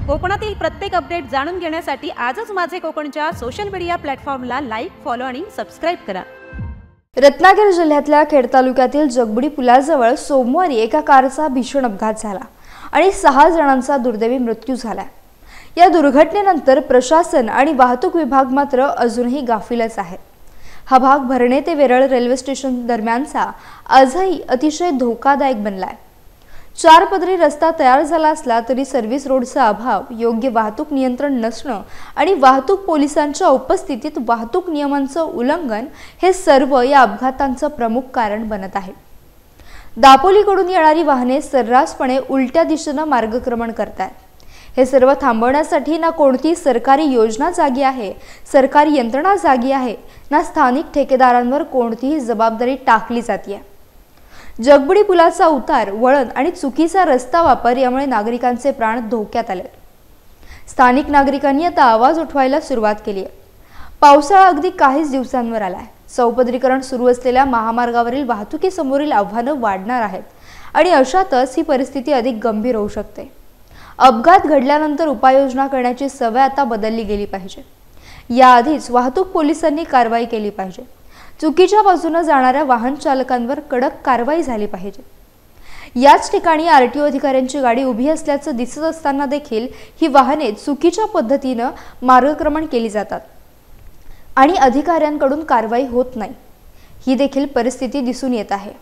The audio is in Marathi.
कोकणातील प्रत्येक अपडेट जाणून घेण्यासाठी आजच माझे कोकणच्या सोशल मीडिया प्लॅटफॉर्मला लाईक, फॉलो आणि सबस्क्राइब करा। रत्नागिरी जिल्ह्यातल्या खेड तालुक्यातील जगबुडी पुलाजवळ सोमवारी एका कारचा भीषण अपघात झाला आणि 6 जणांचा दुर्दैवी मृत्यू झाला। या दुर्घटनेनंतर प्रशासन आणि वाहतूक विभाग मात्र अजूनही गाफीलच आहे। हा भाग भरणे ते वेरळ रेल्वे स्टेशन दरम्यानचा आजही अतिशय धोकादायक बनलाय। 4 पदरी रस्ता तयार झाला असला तरी सर्व्हिस रोडचा अभाव, योग्य वाहतूक नियंत्रण नसणं आणि वाहतूक पोलिसांच्या उपस्थितीत वाहतूक नियमांचं उल्लंघन हे सर्व या अपघातांचं प्रमुख कारण बनत आहे। दापोलीकडून येणारी वाहने सर्रासपणे उलट्या दिशेने मार्गक्रमण करतात। हे सर्व थांबवण्यासाठी ना कोणती सरकारी योजना जागी आहे, सरकारी यंत्रणा जागी आहे, ना स्थानिक ठेकेदारांवर कोणतीही जबाबदारी टाकली जाते। जगबुडी पुलाचा उतार, वळण आणि चुकीचा रस्ता वापर यामुळे नागरिकांचे प्राण धोक्यात आले। स्थानिक नागरिकांनी आता आवाज उठवायला सुरुवात केली आहे। पावसाळा अगदी काहीच दिवसांवर आलाय। चौपदरीकरण सुरू असलेल्या महामार्गावरील वाहतुकीसमोरील आव्हाने वाढणार आहेत आणि अशातच ही परिस्थिती अधिक गंभीर होऊ शकते। अपघात घडल्यानंतर उपाययोजना करण्याची सवय आता बदलली गेली पाहिजे। याआधीच वाहतूक पोलिसांनी कारवाई केली पाहिजे। चुकीच्या बाजूने जाणाऱ्या वाहन चालकांवर कडक कारवाई झाली पाहिजे। याच ठिकाणी आरटीओ अधिकाऱ्यांची गाडी उभी असल्याचं दिसत असताना देखील ही वाहने चुकीच्या पद्धतीने मार्गक्रमण केली जातात आणि अधिकाऱ्यांकडून कारवाई होत नाही। ही देखील परिस्थिती दिसून येत आहे।